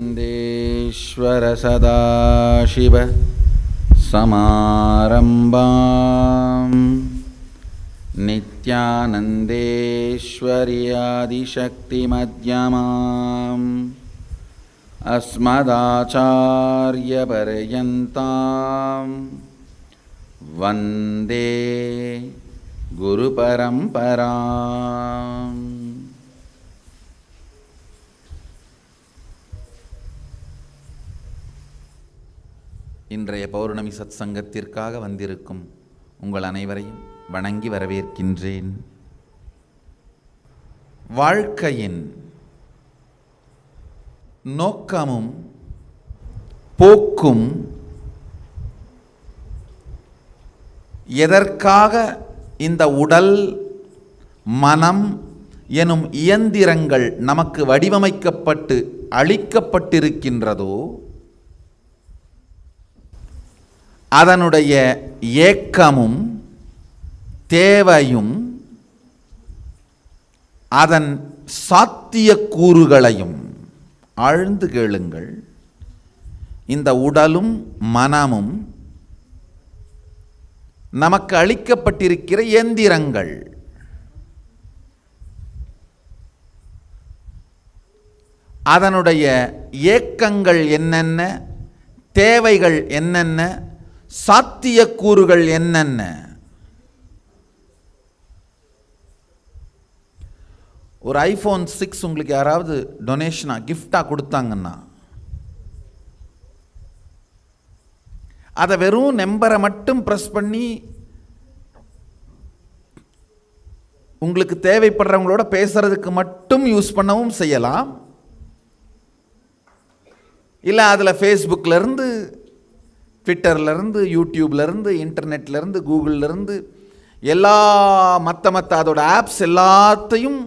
पुण्डरीकाक्षानन्देश्वर सदाशिव समारम्भां नित्यानन्देश्वरि आदिशक्तिमध्यमाम् अस्मदाचार्यपर्यन्तां वन्दे गुरुपरम्पराम्. இன்றைய பௌர்ணமி சத் சங்கத்திற்காக வந்திருக்கும் உங்கள் அனைவரையும் வணங்கி வரவேற்கின்றேன். வாழ்க்கையின் நோக்கமும் போக்கும் எதற்காக இந்த உடல் மனம் எனும் இயந்திரங்கள் நமக்கு வடிவமைக்கப்பட்டு அளிக்கப்பட்டிருக்கின்றதோ அதனுடைய ஏக்கமும் தேவையும் அதன் சாத்தியக்கூறுகளையும் ஆழ்ந்து கேளுங்கள். இந்த உடலும் மனமும் நமக்கு அளிக்கப்பட்டிருக்கிற இயந்திரங்கள். அதனுடைய ஏக்கங்கள் என்னென்ன, தேவைகள் என்னென்ன, சாத்தியக்கூறுகள் என்னென்ன? ஒரு ஐஃபோன் 6 உங்களுக்கு யாராவது டொனேஷனாக கிஃப்டாக கொடுத்தாங்கன்னா அதை வெறும் நம்பரை மட்டும் ப்ரெஸ் பண்ணி உங்களுக்கு தேவைப்படுறவங்களோட பேசுறதுக்கு மட்டும் யூஸ் பண்ணவும் செய்யலாம். இல்லை அதில் ஃபேஸ்புக்கிலேருந்து, ட்விட்டர்லேருந்து, யூடியூப்லேருந்து, இன்டர்நெட்லேருந்து, கூகுள்லேருந்து எல்லா மற்ற அதோட ஆப்ஸ் எல்லாத்தையும்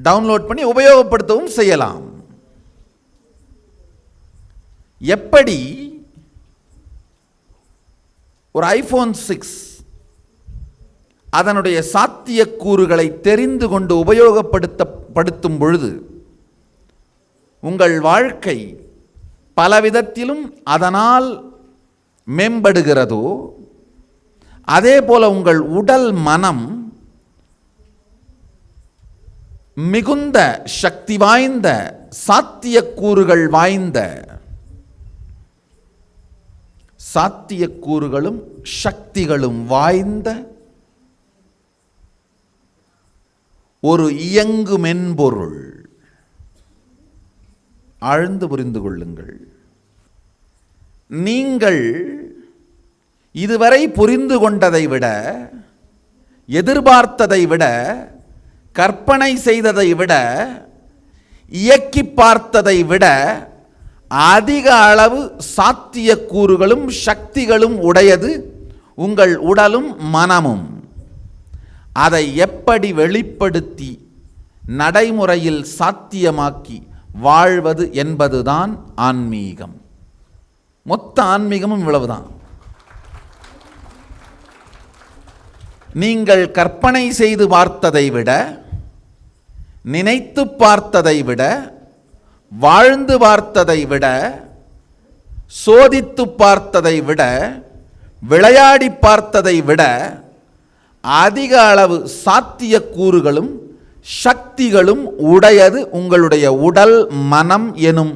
டவுன்லோட் பண்ணி உபயோகப்படுத்தவும் செய்யலாம். எப்படி ஒரு ஐஃபோன் 6 அதனுடைய சாத்தியக்கூறுகளை தெரிந்து கொண்டு உபயோகப்படுத்தும் பொழுது உங்கள் வாழ்க்கை பலவிதத்திலும் அதனால் மேம்படுகிறதோ, அதே போல உங்கள் உடல் மனம் மிகுந்த சக்தி வாய்ந்த சாத்தியக்கூறுகள் வாய்ந்த சாத்தியக்கூறுகளும் சக்திகளும் வாய்ந்த ஒரு இயங்கு மென்பொருள். ஆழ்ந்து புரிந்து கொள்ளுங்கள். நீங்கள் இதுவரை புரிந்து கொண்டதை விட, எதிர்பார்த்ததை விட, கற்பனை செய்ததை விட, இயக்கி பார்த்ததை விட அதிக அளவு சாத்தியக்கூறுகளும் சக்திகளும் உடையது உங்கள் உடலும் மனமும். அதை எப்படி வெளிப்படுத்தி நடைமுறையில் சாத்தியமாக்கி வாழ்வது என்பதுதான் ஆன்மீகம். மொத்த ஆன்மீகமும் இவ்வளவுதான். நீங்கள் கற்பனை செய்து பார்த்ததை விட, நினைத்து பார்த்ததை விட, வாழ்ந்து பார்த்ததை விட, சோதித்து பார்த்ததை விட, விளையாடி பார்த்ததை விட அதிக அளவு சாத்தியக்கூறுகளும் சக்திகளும் உடையது உங்களுடைய உடல் மனம் எனும்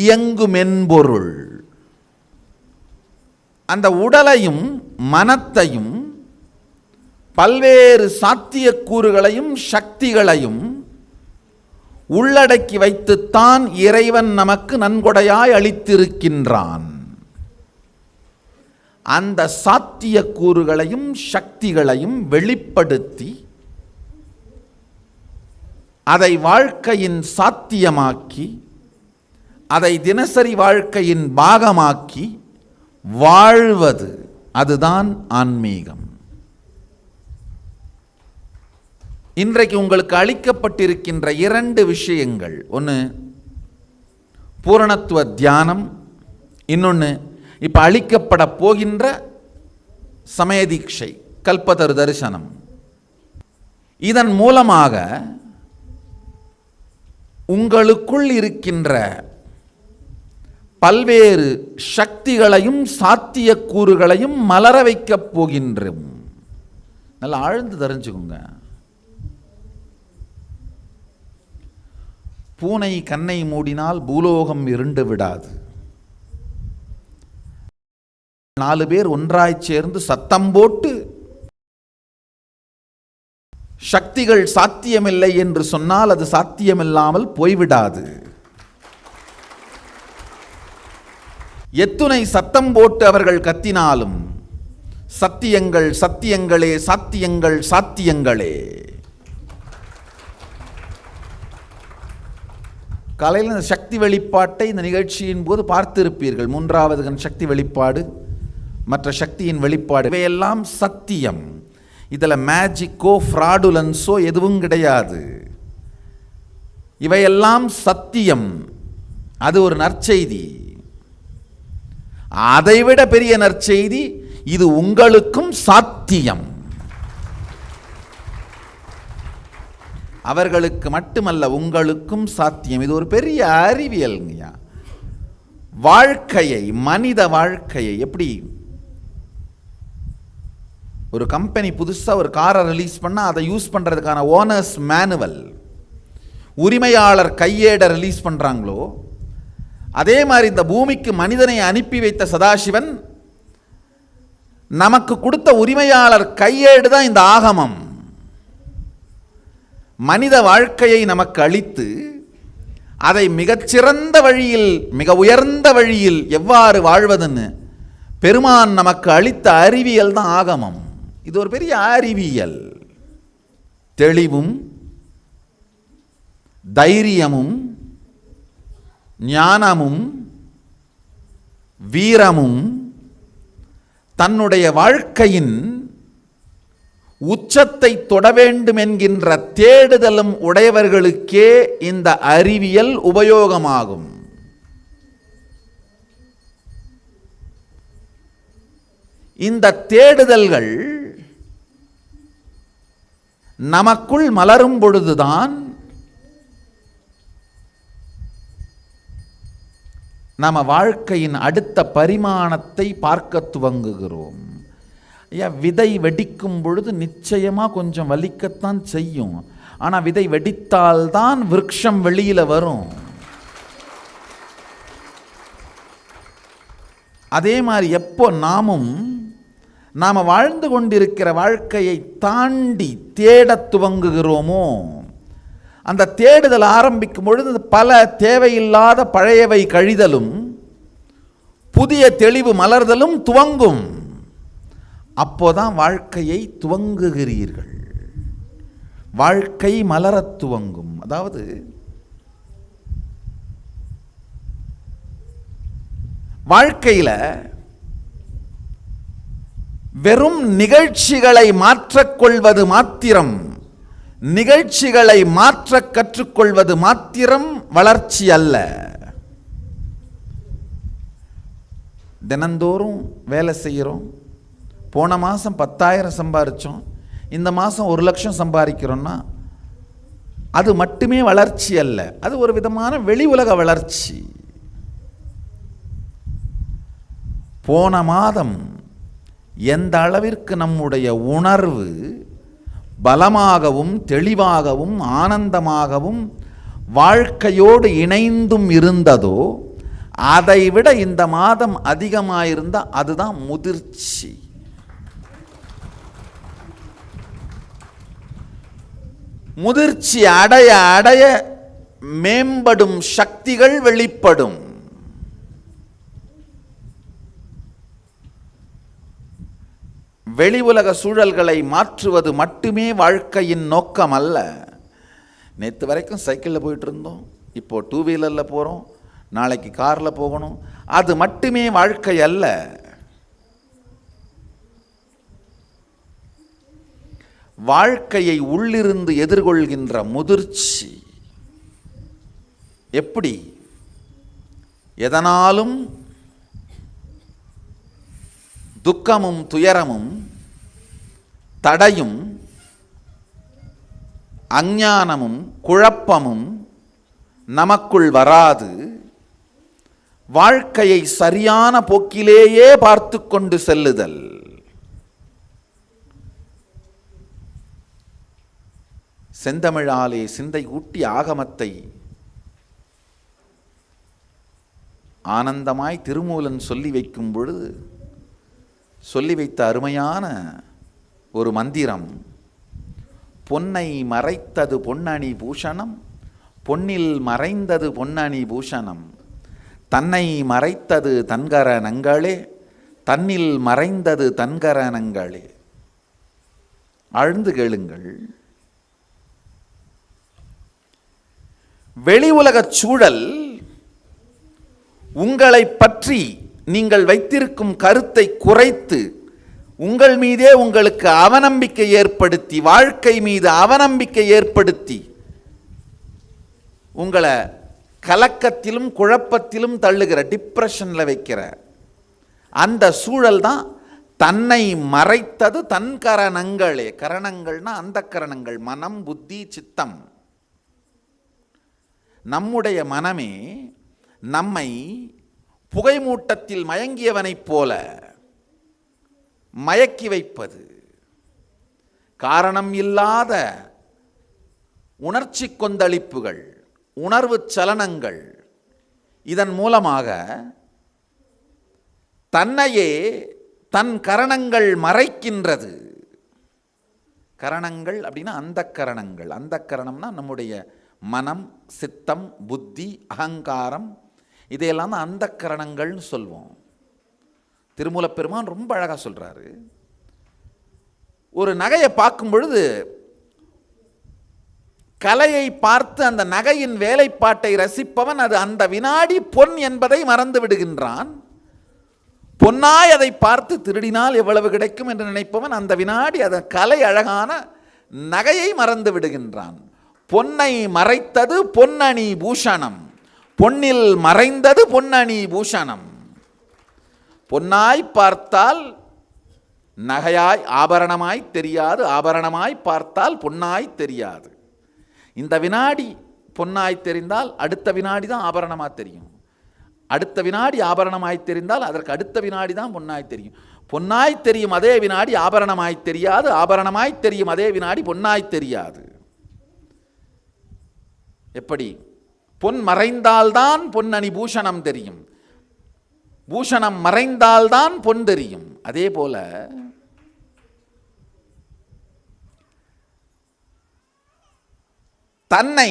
இயங்கு மென்பொருள். அந்த உடலையும் மனத்தையும் பல்வேறு சாத்தியக்கூறுகளையும் சக்திகளையும் உள்ளடக்கி வைத்துத்தான் இறைவன் நமக்கு நன்கொடையாய் அளித்திருக்கின்றான். அந்த சாத்தியக்கூறுகளையும் சக்திகளையும் வெளிப்படுத்தி அதை வாழ்க்கையின் சாத்தியமாக்கி, அதை தினசரி வாழ்க்கையின் பாகமாக்கி வாழ்வது, அதுதான் ஆன்மீகம். இன்றைக்கு உங்களுக்கு அளிக்கப்பட்டிருக்கின்ற 2 விஷயங்கள், ஒன்று பூரணத்துவ தியானம், இன்னொன்று இப்போ அளிக்கப்பட போகின்ற சமய தீட்சை, கல்பதரு தரிசனம். இதன் மூலமாக உங்களுக்குள் இருக்கின்ற பல்வேறு சக்திகளையும் சாத்தியக்கூறுகளையும் மலர வைக்கப் போகின்றோம். நல்லா ஆழ்ந்து தெரிஞ்சுக்கோங்க. பூனை கண்ணை மூடினால் பூலோகம் இருண்டு விடாது. 4 பேர் ஒன்றாய் சேர்ந்து சத்தம் போட்டு சக்திகள் சாத்தியமில்லை என்று சொன்னால் அது சாத்தியமில்லாமல் போய்விடாது. எத்துணை சத்தம் போட்டு அவர்கள் கத்தினாலும் சத்தியங்கள் சத்தியங்களே, சாத்தியங்கள் சாத்தியங்களே. காலையில் இந்த சக்தி வெளிப்பாட்டை இந்த நிகழ்ச்சியின் போது பார்த்திருப்பீர்கள். 3வது கண் சக்தி வெளிப்பாடு, மற்ற சக்தியின் வெளிப்பாடு, இவையெல்லாம் சத்தியம். இதில் மேஜிக்கோ ஃப்ராடுலன்ஸோ எதுவும் கிடையாது. இவையெல்லாம் சத்தியம். அது ஒரு நற்செய்தி. அதைவிட பெரிய நற்செய்தி, இது உங்களுக்கும் சாத்தியம். அவர்களுக்கு மட்டுமல்ல, உங்களுக்கும் சாத்தியம். இது ஒரு பெரிய அறிவியல்ங்கய்யா. வாழ்க்கையை, மனித வாழ்க்கையை எப்படி ஒரு கம்பெனி புதுசாக ஒரு காரை ரிலீஸ் பண்ணால் அதை யூஸ் பண்ணுறதுக்கான ஓனர்ஸ் மேனுவல், உரிமையாளர் கையேடை ரிலீஸ் பண்ணுறாங்களோ, அதே மாதிரி இந்த பூமிக்கு மனிதனை அனுப்பி வைத்த சதாசிவன் நமக்கு கொடுத்த உரிமையாளர் கையேடு தான் இந்த ஆகமம். மனித வாழ்க்கையை நமக்கு அளித்து அதை மிகச்சிறந்த வழியில், மிக உயர்ந்த வழியில் எவ்வாறு வாழ்வதுன்னு பெருமான் நமக்கு அளித்த அறிவியல் தான் ஆகமம். இது ஒரு பெரிய அறிவியல். தெளிவும் தைரியமும் ஞானமும் வீரமும் தன்னுடைய வாழ்க்கையின் உச்சத்தை தொட வேண்டும் என்கின்ற தேடுதலும் உடையவர்களுக்கே இந்த அறிவியல் உபயோகமாகும். இந்த தேடுதல்கள் நமக்குள் மலரும் பொழுதுதான் நம்ம வாழ்க்கையின் அடுத்த பரிமாணத்தை பார்க்க துவங்குகிறோம். ஐயா, விதை வெடிக்கும் பொழுது நிச்சயமாக கொஞ்சம் வலிக்கத்தான் செய்யும். ஆனால் விதை வெடித்தால்தான் விருட்சம் வெளியில் வரும். அதே மாதிரி எப்போ நாம் வாழ்ந்து கொண்டிருக்கிற வாழ்க்கையை தாண்டி தேடத் துவங்குகிறோமோ, அந்த தேடுதல் ஆரம்பிக்கும் பொழுது பல தேவையில்லாத பழையவை கழிதலும் புதிய தெளிவு மலர்தலும் துவங்கும். அப்போதான் வாழ்க்கையை துவங்குகிறீர்கள். வாழ்க்கை மலரத் துவங்கும். அதாவது வாழ்க்கையில் வெறும் நிகழ்ச்சிகளை மாற்றக்கொள்வது மாத்திரம், நிகழ்ச்சிகளை மாற்ற கற்றுக்கொள்வது மாத்திரம் வளர்ச்சி அல்ல. தினந்தோறும் வேலை செய்கிறோம். போன மாதம் 10,000 சம்பாதிச்சோம், இந்த மாதம் 1 லட்சம் சம்பாதிக்கிறோன்னா அது மட்டுமே வளர்ச்சி அல்ல. அது ஒரு விதமான வெளி உலக வளர்ச்சி. போன மாதம் எந்த அளவிற்கு நம்முடைய உணர்வு பலமாகவும் தெளிவாகவும் ஆனந்தமாகவும் வாழ்க்கையோடு இணைந்தும் இருந்ததோ, அதைவிட இந்த மாதம் அதிகமாயிருந்தால் அதுதான் முதிர்ச்சி. முதிர்ச்சி அடைய அடைய மேம்படும் சக்திகள் வெளிப்படும். வெளி உலக சூழல்களை மாற்றுவது மட்டுமே வாழ்க்கையின் நோக்கம் அல்ல. நேற்று வரைக்கும் சைக்கிளில் போயிட்டு இருந்தோம், இப்போ 2 வீலரில் போகிறோம், நாளைக்கு காரில் போகணும். அது மட்டுமே வாழ்க்கை அல்ல. வாழ்க்கையை உள்ளிருந்து எதிர்கொள்கின்ற முதிர்ச்சி. எப்படி? எதனாலும் துக்கமும் துயரமும் தடையும் அஞ்ஞானமும் குழப்பமும் நமக்குள் வராது வாழ்க்கையை சரியான போக்கிலேயே பார்த்து கொண்டு செல்லுதல். செந்தமிழாலே சிந்தை ஊட்டி ஆகமத்தை ஆனந்தமாய் திருமூலன் சொல்லி வைக்கும் பொழுது சொல்லி வைத்த அருமையான ஒரு மந்திரம், பொன்னை மறைத்தது பொன்னணி பூஷணம், பொன்னில் மறைந்தது பொன்னணி பூஷணம், தன்னை மறைத்தது தன்கரணங்களே, தன்னில் மறைந்தது தன்கரணங்களே. ஆழ்ந்து கேளுங்கள். வெளி உலகச் சூழல் உங்களை பற்றி நீங்கள் வைத்திருக்கும் கருத்தை குறைத்து உங்கள் மீதே உங்களுக்கு அவநம்பிக்கை ஏற்படுத்தி, வாழ்க்கை மீது அவநம்பிக்கை ஏற்படுத்தி உங்களை கலக்கத்திலும் குழப்பத்திலும் தள்ளுகிற, டிப்ரெஷனில் வைக்கிற அந்த சூழல் தான் தன்னை மறைத்தது தன் கரணங்களே. கரணங்கள்னா அந்த கரணங்கள், மனம், புத்தி, சித்தம். நம்முடைய மனமே நம்மை புகைமூட்டத்தில் மயங்கியவனைப் போல மயக்கி வைப்பது, காரணம் இல்லாத உணர்ச்சி கொந்தளிப்புகள், உணர்வு சலனங்கள். இதன் மூலமாக தன்னையே தன் கரணங்கள் மறைக்கின்றது. கரணங்கள் அப்படின்னா அந்த கரணங்கள். அந்த கரணம்னா நம்முடைய மனம், சித்தம், புத்தி, அகங்காரம், இதையெல்லாம் தான் அந்த கரணங்கள்னு சொல்வோம். திருமூலப் பெருமான் ரொம்ப அழகாக சொல்கிறாரு. ஒரு நகையை பார்க்கும் பொழுது கலையை பார்த்து அந்த நகையின் வேலைப்பாட்டை ரசிப்பவன் அது அந்த வினாடி பொன் என்பதை மறந்து விடுகின்றான். பொன்னாய் அதை பார்த்து திருடினால் எவ்வளவு கிடைக்கும் என்று நினைப்பவன் அந்த வினாடி அதன் கலை அழகான நகையை மறந்து விடுகின்றான். பொன்னை மறைத்தது பொன்னணி பூஷணம், பொன்னில் மறைந்தது பொன்னணி பூஷணம். பொன்னாய் பார்த்தால் நகையாய் ஆபரணமாய் தெரியாது, ஆபரணமாய் பார்த்தால் பொன்னாய் தெரியாது. இந்த வினாடி பொன்னாய் தெரிந்தால் அடுத்த வினாடி தான் ஆபரணமாக தெரியும், அடுத்த வினாடி ஆபரணமாய் தெரிந்தால் அதற்கு அடுத்த வினாடி தான் பொன்னாய் தெரியும். பொன்னாய் தெரியும் அதே வினாடி ஆபரணமாய் தெரியாது, ஆபரணமாய் தெரியும் அதே வினாடி பொன்னாய் தெரியாது. எப்படி? பொன் மறைந்தால்தான் பொன்னணி பூஷணம் தெரியும், பூஷணம் மறைந்தால்தான் பொன் தெரியும். அதே போல தன்னை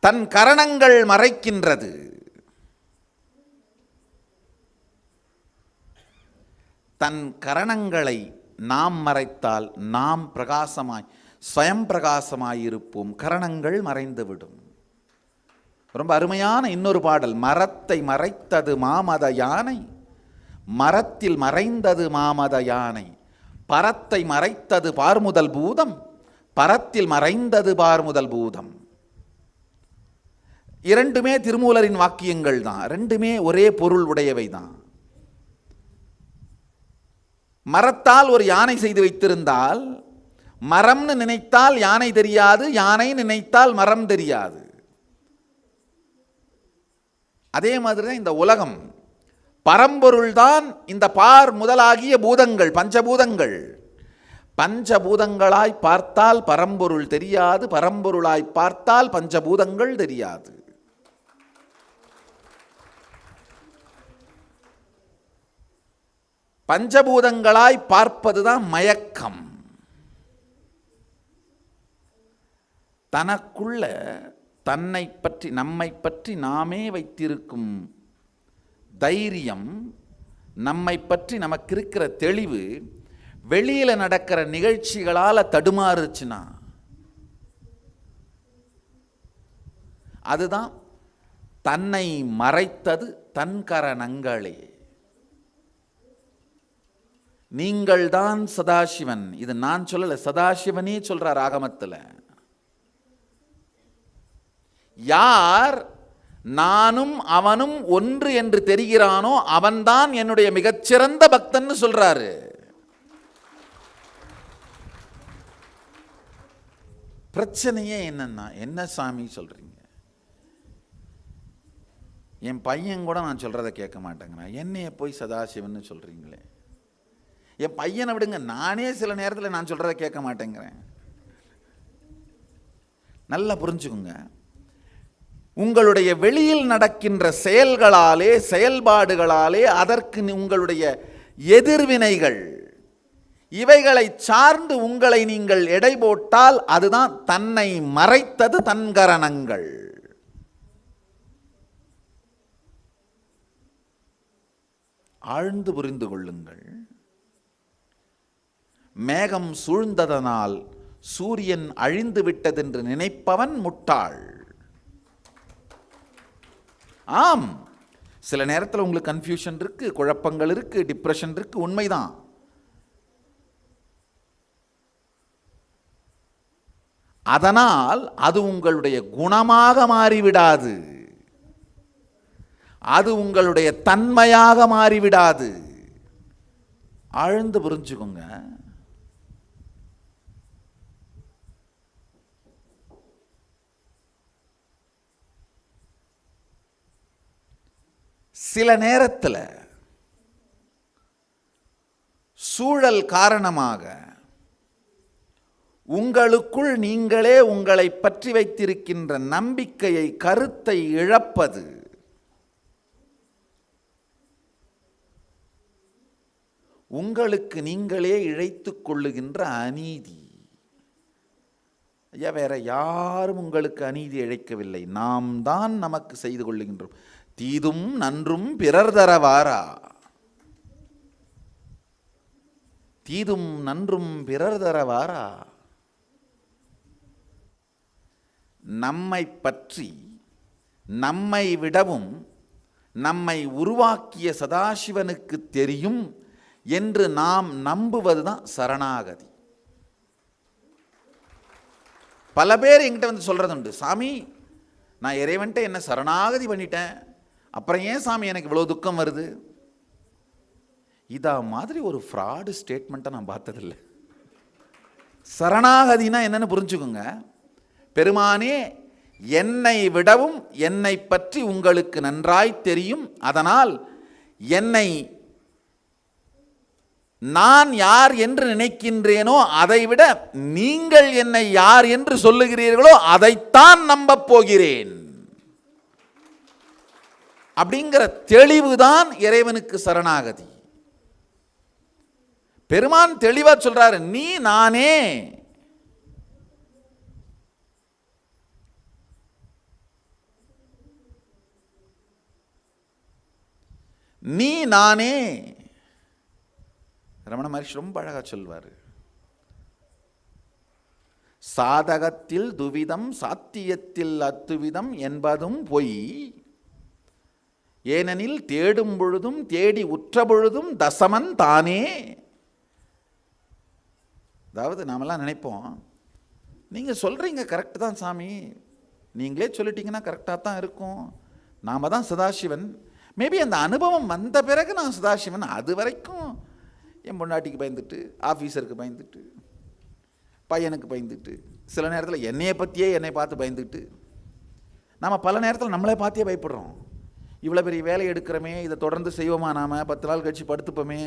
தன் கரணங்கள் மறைக்கின்றது. தன் கரணங்களை நாம் மறைத்தால் நாம் பிரகாசமாய் ஸ்வயம் பிரகாசமாயிருப்போம், கரணங்கள் மறைந்துவிடும். ரொம்ப அருமையான இன்னொரு பாடல், மரத்தை மறைத்தது மாமத யானை, மரத்தில் மறைந்தது மாமத யானை, பரத்தை மறைத்தது பார்முதல் பூதம், பரத்தில் மறைந்தது பார்முதல் பூதம். இரண்டுமே திருமூலரின் வாக்கியங்கள் தான், ரெண்டுமே ஒரே பொருள் உடையவை தான். மரத்தால் ஒரு யானை செய்து வைத்திருந்தால் மரம்னு நினைத்தால் யானை தெரியாது, யானை நினைத்தால் மரம் தெரியாது. அதே மாதிரி தான் இந்த உலகம், பரம்பொருள்தான் இந்த பார் முதலாகிய பூதங்கள், பஞ்சபூதங்கள். பஞ்சபூதங்களாய் பார்த்தால் பரம்பொருள் தெரியாது, பரம்பொருளாய் பார்த்தால் பஞ்சபூதங்கள் தெரியாது. பஞ்சபூதங்களாய் பார்ப்பதுதான் மயக்கம். தனக்குள்ள தன்னை பற்றி நம்மை பற்றி நாமே வைத்திருக்கும் தைரியம், நம்மை பற்றி நமக்கு இருக்கிற தெளிவு வெளியில் நடக்கிற நிகழ்ச்சிகளால் தடுமாறுச்சுன்னா அதுதான் தன்னை மறைத்தது தன் கரணங்களே. நீங்கள் தான் சதாசிவன், இது நான் சொல்லல, சதாசிவனே சொல்றார் ஆகமத்தில். யார் நானும் அவனும் ஒன்று என்று தெரிகிறானோ அவன்தான் என்னுடைய மிகச்சிறந்த பக்தன் சொல்றாரு. பிரச்சனையே என்னன்னா, என்ன சாமி சொல்றீங்க, என் பையன் கூட நான் சொல்கிறத கேட்க மாட்டேங்கிறேன், என்னைய போய் சதாசிவன்னு சொல்கிறீங்களே. என் பையனை விடுங்க, நானே சில நேரத்தில் நான் சொல்கிறத கேட்க மாட்டேங்கிறேன். நல்லா புரிஞ்சுக்குங்க, உங்களுடைய வெளியில் நடக்கின்ற செயல்களாலே, செயல்பாடுகளாலே, அதற்கு உங்களுடைய எதிர்வினைகள், இவைகளை சார்ந்து உங்களை நீங்கள் எடை போட்டால் அதுதான் தன்னை மறைத்தது தன்கரணங்கள். ஆழ்ந்து புரிந்து கொள்ளுங்கள். மேகம் சூழ்ந்ததனால் சூரியன் அழிந்து விட்டதென்று நினைப்பவன் முட்டாள். ஆம், சில நேரத்தில் உங்களுக்கு கன்ஃபியூஷன் இருக்கு, குழப்பங்கள் இருக்கு, டிப்ரெஷன் இருக்கு, உண்மைதான். அதனால் அது உங்களுடைய குணமாக மாறிவிடாது, அது உங்களுடைய தன்மையாக மாறிவிடாது. ஆழ்ந்து புரிஞ்சுக்கோங்க. சில நேரத்தில் சூழல் காரணமாக உங்களுக்குள் நீங்களே உங்களை பற்றி வைத்திருக்கின்ற நம்பிக்கையை, கருத்தை இழப்பது உங்களுக்கு நீங்களே இழைத்துக் கொள்ளுகின்ற அநீதி. ஐயா, வேற யாரும் உங்களுக்கு அநீதி இழைக்கவில்லை, நாம் தான் நமக்கு செய்து கொள்ளுகின்றோம். தீதும் நன்றும் பிறர் தரவாரா, தீதும் நன்றும் பிறர் தரவாரா. நம்மை பற்றி, நம்மை விடவும் நம்மை உருவாக்கிய சதாசிவனுக்கு தெரியும் என்று நாம் நம்புவதுதான் சரணாகதி. பல பேர் என்கிட்ட வந்து சொல்றது உண்டு, சாமி நான் இறைவன்ட்ட என்ன சரணாகதி பண்ணிட்டேன், அப்புறம் ஏன் சாமி எனக்கு இவ்வளோ துக்கம் வருது. இதா மாதிரி ஒரு ஃப்ராடு ஸ்டேட்மெண்ட்டை நான் பார்த்ததில்லை. சரணாகதினா என்னன்னு புரிஞ்சுக்கோங்க. பெருமானே, என்னை விடவும் என்னை பற்றி உங்களுக்கு நன்றாய் தெரியும், அதனால் என்னை நான் யார் என்று நினைக்கின்றேனோ அதைவிட நீங்கள் என்னை யார் என்று சொல்லுகிறீர்களோ அதைத்தான் நம்பப் போகிறேன் அப்படிங்கிற தெளிவுதான் இறைவனுக்கு சரணாகதி. பெருமான் தெளிவா சொல்றாரு, நீ நானே. நீ நானே. ரமண மகரிஷி ரொம்ப அழகா சொல்வார், சாதகத்தில் துவிதம் சாத்தியத்தில் அத்துவிதம் என்பதும் பொய், ஏனெனில் தேடும் பொழுதும் தேடி உற்ற பொழுதும் தசமன் தானே. அதாவது நாமெல்லாம் நினைப்போம், நீங்கள் சொல்கிறீங்க கரெக்டு தான் சாமி, நீங்களே சொல்லிட்டீங்கன்னா கரெக்டாக தான் இருக்கும், நாம் தான் சதாசிவன். மேபி அந்த அனுபவம் வந்த பிறகு நான் சதாசிவன். அது வரைக்கும் என் பொண்டாட்டிக்கு பயந்துட்டு, ஆஃபீஸருக்கு பயந்துட்டு, பையனுக்கு பயந்துட்டு, சில நேரத்தில் என்னையை பற்றியே என்னை பார்த்து பயந்துட்டு, நாம் பல நேரத்தில் நம்மளே பார்த்தியே பயப்படுறோம். இவ்வளோ பெரிய வேலை எடுக்கிறோமே, இதை தொடர்ந்து செய்வோமா, நாம் 10 நாள் கழிச்சு படுத்துப்போமே,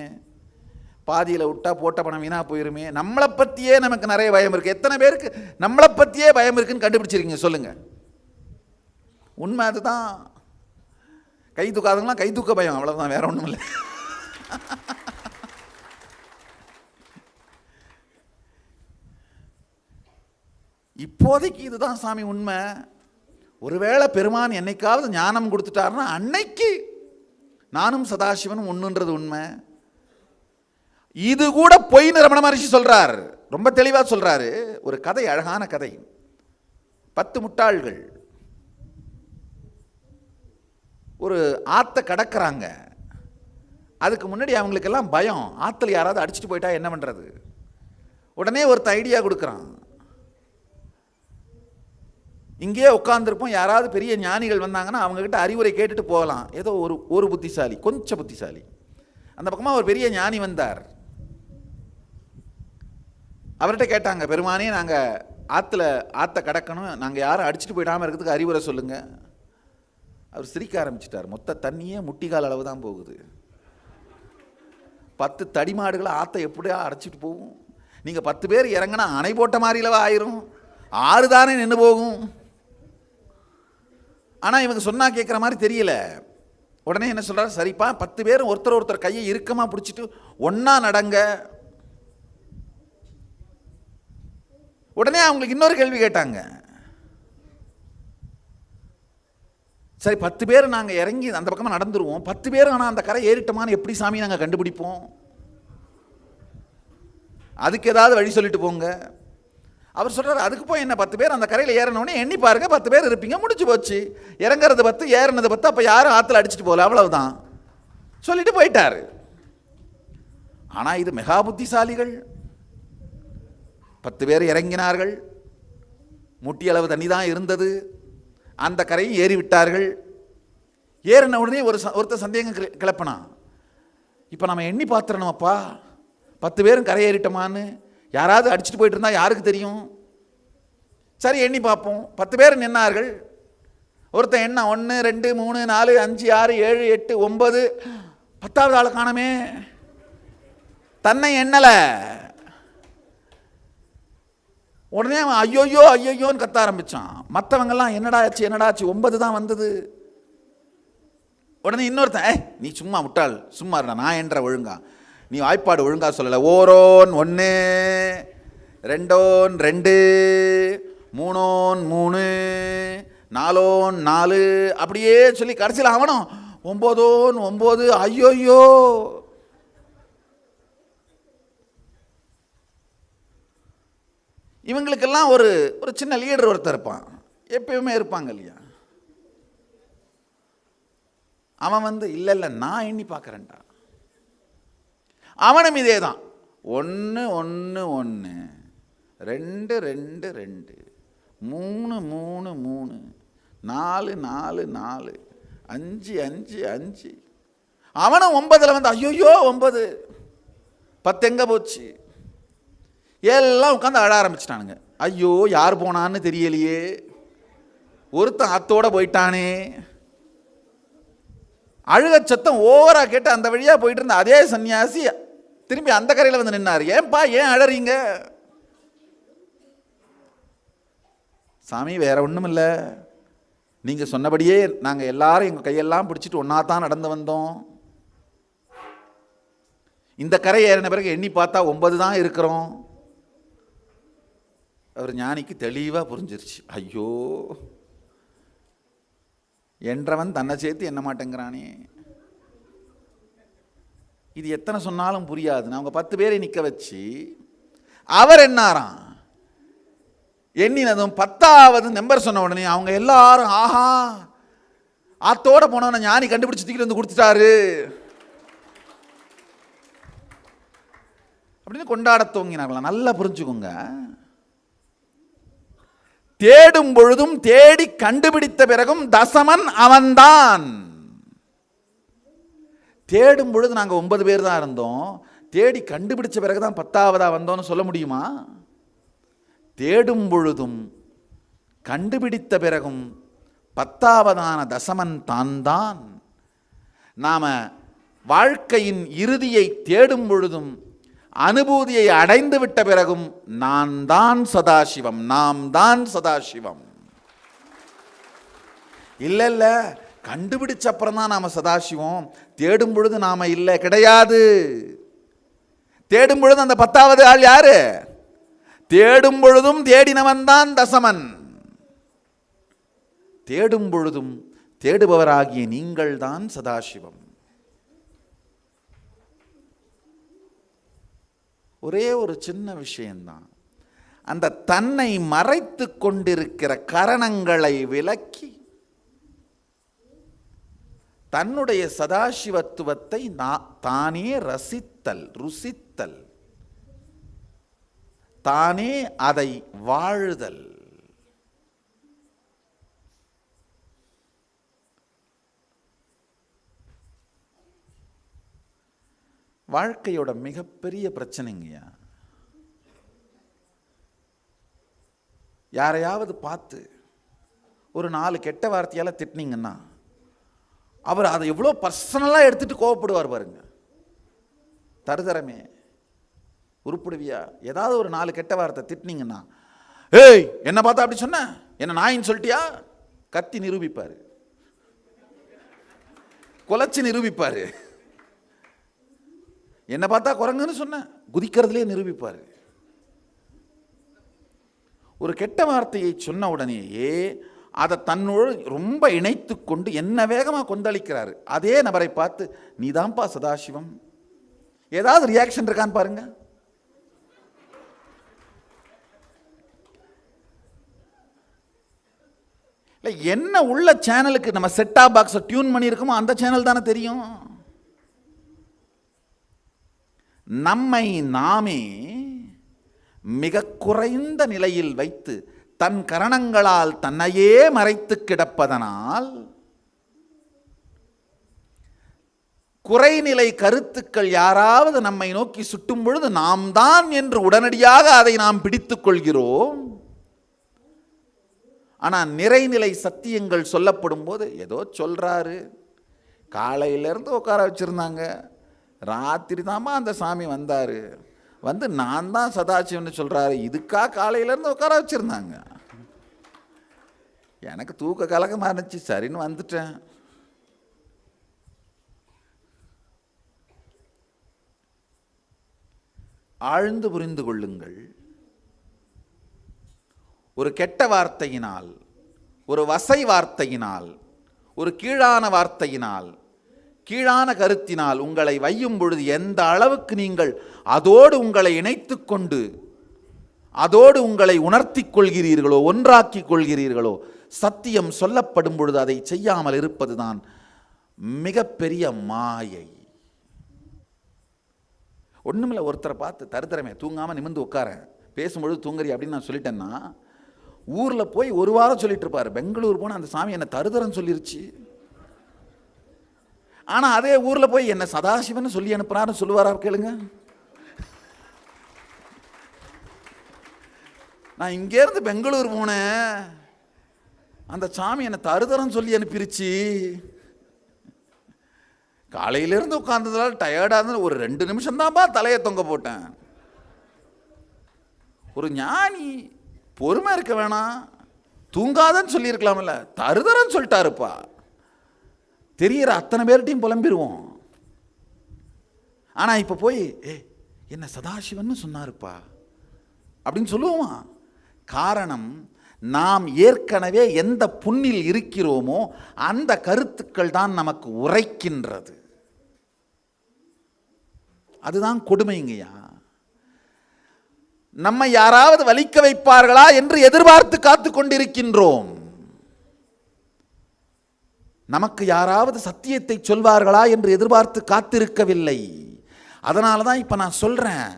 பாதியில் விட்டா போட்ட பணம் வீணாக போயிருமே, நம்மளை பற்றியே நமக்கு நிறைய பயம் இருக்குது. எத்தனை பேருக்கு நம்மளை பற்றியே பயம் இருக்குன்னு கண்டுபிடிச்சிருக்கீங்க சொல்லுங்கள். உண்மை அதுதான். கை தூக்காதவங்களாம் கை தூக்க பயம், அவ்வளோதான், வேற ஒன்றும் இல்லை. இப்போதைக்கு இதுதான் சாமி உண்மை. ஒருவேளை பெருமான் என்னைக்காவது ஞானம் கொடுத்துட்டாருன்னா அன்னைக்கு நானும் சதாசிவனும் ஒன்றுன்றது உண்மை. இது கூட பொய்ன்னு ரமண மகரிஷி சொல்றார், ரொம்ப தெளிவா சொல்றாரு. ஒரு கதை, அழகான கதை. 10 முட்டாள்கள் ஒரு ஆற்றை கடக்கிறாங்க. அதுக்கு முன்னாடி அவங்களுக்கெல்லாம் பயம், ஆற்றுல யாராவது அடிச்சுட்டு போயிட்டா என்ன பண்ணுறது. உடனே ஒருத்த ஐடியா கொடுக்குறான், இங்கேயே உட்காந்துருப்போம், யாராவது பெரிய ஞானிகள் வந்தாங்கன்னா அவங்கக்கிட்ட அறிவுரை கேட்டுட்டு போகலாம். ஏதோ ஒரு புத்திசாலி, கொஞ்சம் புத்திசாலி. அந்த பக்கமாக ஒரு பெரிய ஞானி வந்தார். அவர்கிட்ட கேட்டாங்க, பெருமானே நாங்கள் ஆற்றை கடக்கணும், நாங்கள் யாரும் அடிச்சுட்டு போயிடாமல் இருக்கிறதுக்கு அறிவுரை சொல்லுங்கள். அவர் சிரிக்க ஆரம்பிச்சிட்டார். மொத்த தண்ணியே முட்டிகால் அளவு தான் போகுது. 10 தடி மாடுகளை ஆற்றை எப்படியா அடைச்சிட்டு போகும்? நீங்கள் 10 பேர் இறங்கினா அணை போட்ட மாதிரிலவா ஆயிரும்? 6 தானே நின்று போகும். ஆனால் இவங்க சொன்னால் கேட்குற மாதிரி தெரியல. உடனே என்ன சொல்கிறார், சரிப்பா 10 பேரும் ஒருத்தர் கையை இறுக்கமாக பிடிச்சிட்டு ஒன்றா நடங்க. உடனே அவங்களுக்கு இன்னொரு கேள்வி கேட்டாங்க. சரி 10 பேர் நாங்கள் இறங்கி அந்த பக்கமாக நடந்துருவோம், 10 பேர் ஆனால் அந்த கரை ஏறிட்டோமான்னு எப்படி சாமி நாங்கள் கண்டுபிடிப்போம்? அதுக்கு ஏதாவது வழி சொல்லிட்டு போங்க. அவர் சொல்கிறார், அதுக்கு போய் என்ன 10 பேர் அந்த கரையில் ஏறினோடனே எண்ணி பாருங்க, 10 பேர் இருப்பீங்க, முடிச்சு போச்சு. இறங்குறது 10, ஏறினது 10, அப்போ யாரும் ஆற்றுல அடிச்சுட்டு போகல, அவ்வளவுதான் சொல்லிட்டு போயிட்டார். ஆனால் இது மெகா புத்திசாலிகள். 10 பேர் இறங்கினார்கள், முட்டி அளவு தண்ணி தான் இருந்தது, அந்த கரையும் ஏறி விட்டார்கள். ஏறின உடனே ஒருத்தர் சந்தேகம் கிளப்பினா, இப்போ நம்ம எண்ணி பார்த்துறோம்ப்பா 10 பேரும் கரை ஏறிட்டோமான்னு. யாராவது அடிச்சுட்டு போயிட்டு இருந்தால் யாருக்கு தெரியும்? சரி எண்ணி பார்ப்போம். 10 பேர் நின்னார்கள். ஒருத்தன் எண்ணா 1 2 3 4 5 6 7 8 9, 10வது ஆளை காணமே. தன்னை எண்ணலை. உடனே அவன் ஐயோன்னு கத்த ஆரம்பிச்சான். மற்றவங்கெல்லாம் என்னடாச்சு 9 தான் வந்தது. உடனே இன்னொருத்தன், நீ சும்மா முட்டாள், சும்மா இருடா, நான் என்ற ஒழுங்கா, நீ வாய்ப்பாடு ஒழுங்கா சொல்லலை, 1 1 2 2 3 3 4 4 அப்படியே சொல்லி கடைசியில் அவனும் 9 9. ஐயோயோ, இவங்களுக்கெல்லாம் ஒரு சின்ன லீடர் ஒருத்தர் இருப்பான், எப்பயுமே இருப்பாங்க இல்லையா. அவன் இல்லை நான் எண்ணி பார்க்குறேன்டா. அவனும் இதே தான், 1 1 1 2 2 2 3 3 3 4 4 4 5 5 5. அவனும் 9ல் வந்து ஐயோயோ 9, 10 எங்கே போச்சு? எல்லாம் உட்காந்து அழ ஆரம்பிச்சிட்டானுங்க. ஐயோ யார் போனான்னு தெரியலையே, ஒருத்தன் அத்தோட போயிட்டானே. அழுக சத்தம் ஓவரா கேட்டு அந்த வழியா போயிட்டு இருந்த அதே சன்னியாசி திரும்பி அந்த கரையில் வந்து நின்னார். ஏன்பா ஏன் அழறீங்க? சாமி வேற ஒன்றும் இல்லை, நீங்கள் சொன்னபடியே நாங்கள் எல்லாரும் எங்கள் கையெல்லாம் பிடிச்சிட்டு ஒன்றா தான் நடந்து வந்தோம். இந்த கரை ஏறின பிறகு எண்ணி பார்த்தா 9 தான் இருக்கிறோம். அவர் ஞானிக்கு தெளிவாக புரிஞ்சிருச்சு. ஐயோ, என்றவன் தன்னை சேர்த்து என்ன மாட்டேங்கிறானே. இது எத்தனை சொன்னாலும் புரியாது. அவங்க 10 பேரை நிற்க வச்சு அவர் என்னாராம், எண்ணினதும் 10வது நம்பர் சொன்ன உடனே அவங்க எல்லாரும் ஆஹா, ஆத்தோட போனவனை ஞானி கண்டுபிடிச்சு தூக்கிட்டு வந்து கொடுத்துட்டாரு அப்படின்னு கொண்டாட துவங்கினார்களாம். நல்லா புரிஞ்சுக்கோங்க. தேடும் பொழுதும் தேடி கண்டுபிடித்த பிறகும் தசமன் அவன்தான். தேடும் பொழுது நாங்கள் 9 பேர் தான் இருந்தோம், தேடி கண்டுபிடிச்ச பிறகுதான் 10வதா வந்தோம்னு சொல்ல முடியுமா? தேடும் பொழுதும் கண்டுபிடித்த பிறகும் 10வதான தசமன் தான் தான். நாம வாழ்க்கையின் இறுதியை தேடும் பொழுதும் அனுபூதியை அடைந்து விட்ட பிறகும் நான் தான் சதாசிவம், நாம் தான் சதாசிவம். இல்ல கண்டுபிடிச்ச அப்புறம் தான் நாம சதாசிவம், தேடும் பொழுது நாம இல்லை, கிடையாது. தேடும் பொழுது அந்த 10வது ஆள் யாரு? தேடும் பொழுதும் தேடினவன் தான் தசமன். தேடும் பொழுதும் தேடுபவராகிய நீங்கள் தான் சதாசிவம். ஒரே ஒரு சின்ன விஷயம்தான், அந்த தன்னை மறைத்து கொண்டிருக்கிற கரணங்களை விலக்கி தன்னுடைய சதாசிவத்துவத்தை தானே ரசித்தல், ருசித்தல், தானே அதை வாழுதல். வாழ்க்கையோட மிகப்பெரிய பிரச்சனைங்கய்யா. யாரையாவது பார்த்து ஒரு 4 கெட்ட வார்த்தையால் திட்டினீங்கன்னா அவர் அதை எவ்வளோ பர்சனலாக எடுத்துட்டு கோவப்படுவார் பாருங்க. தருதரமே உருப்படுவியா? ஏதாவது ஒரு 4 கெட்ட வார்த்தை திட்டினீங்கன்னா, ஏய் என்ன பார்த்தா அப்படி சொன்ன, என்ன நாயின்னு சொல்லிட்டியா, கத்தி நிரூபிப்பார், கொலைச்சு நிரூபிப்பார். என்ன பார்த்தா குரங்குன்னு சொன்ன, குதிக்கிறதுலே நிரூபிப்பார். ஒரு கெட்ட வார்த்தையை சொன்ன உடனேயே அதை தன்னோடு ரொம்ப இணைத்து கொண்டு என்ன வேகமாக கொந்தளிக்கிறாரு. அதே நபரை பார்த்து நீதான்ப்பா சதாசிவம், ஏதாவது ரியாக்ஷன் இருக்கான்னு பாருங்க. இல்லை, என்ன உள்ள சேனலுக்கு நம்ம செட்டாப் பாக்ஸை டியூன் பண்ணியிருக்கோமோ அந்த சேனல் தானே தெரியும். நம்மை நாமே மிக குறைந்த நிலையில் வைத்து தன் கரணங்களால் தன்னையே மறைத்து கிடப்பதனால் குறைநிலை கருத்துக்கள் யாராவது நம்மை நோக்கி சுட்டும் பொழுது நாம் தான் என்று உடனடியாக அதை நாம் பிடித்துக் கொள்கிறோம். ஆனால் நிறைநிலை சத்தியங்கள் சொல்லப்படும் போது ஏதோ சொல்றாரு, காலையிலேருந்து உட்கார வச்சிருந்தாங்க, ராத்திரி தாமா அந்த சாமி வந்தார், வந்து நான் தான் சதாசிவம்னு சொல்றாரு, இதுக்கா காலையிலேருந்து உட்கார வச்சிருந்தாங்க, எனக்கு தூக்க கலக்கமாக இருந்துச்சு, சரின்னு வந்துட்டேன். ஆழ்ந்து புரிந்து கொள்ளுங்கள். ஒரு கெட்ட வார்த்தையினால், ஒரு வசை வார்த்தையினால், ஒரு கீழான வார்த்தையினால், கீழான கருத்தினால் உங்களை வையும் பொழுது எந்த அளவுக்கு நீங்கள் அதோடு உங்களை இணைத்து கொண்டு அதோடு உங்களை உணர்த்தி கொள்கிறீர்களோ, ஒன்றாக்கி கொள்கிறீர்களோ, சத்தியம் சொல்லப்படும் பொழுது அதை செய்யாமல் இருப்பதுதான் மிகப்பெரிய மாயை. ஒன்றுமில்ல, ஒருத்தரை பார்த்து தருதரமே தூங்காமல் நிமிர்ந்து உட்காரேன், பேசும்பொழுது தூங்குறி அப்படின்னு நான் சொல்லிட்டேன்னா ஊரில் போய் ஒரு வாரம் சொல்லிட்டு இருப்பார், பெங்களூர் போனால் அந்த சாமி என்னை தருதரன்னு சொல்லிருச்சு. ஆனால் அதே ஊரில் போய் என்ன சதாசிவன் சொல்லி அனுப்புறாருன்னு சொல்லுவாரா கேளுங்க. நான் இங்கேருந்து பெங்களூர் போனேன், அந்த சாமி என்னை தருதரன்னு சொல்லி அனுப்பிருச்சு. காலையிலேருந்து உட்கார்ந்ததுனால டயர்டாக இருந்தது, ஒரு 2 நிமிஷம் தான்ப்பா தலையை தொங்க போட்டேன். ஒரு ஞானி பொறுமை இருக்க வேணாம், தூங்காதன்னு சொல்லியிருக்கலாம்ல, தருதரன்னு சொல்லிட்டாருப்பா. தெரிகிற அத்தனை பேர்ட்டையும் புலம்பிடுவோம். ஆனால் இப்போ போய் என்ன சதாசிவன்னு சொன்னாருப்பா அப்படின்னு சொல்லுவோமா? காரணம், நாம் ஏற்கனவே எந்த புண்ணில் இருக்கிறோமோ அந்த கருத்துக்கள் தான் நமக்கு உரைக்கின்றது. அதுதான் கொடுமைங்கய்யா. நம்மை யாராவது வலிக்க வைப்பார்களா என்று எதிர்பார்த்து காத்து கொண்டிருக்கின்றோம். நமக்கு யாராவது சத்தியத்தை சொல்வார்களா என்று எதிர்பார்த்து காத்திருக்கவில்லை. அதனால தான் இப்போ நான் சொல்றேன்,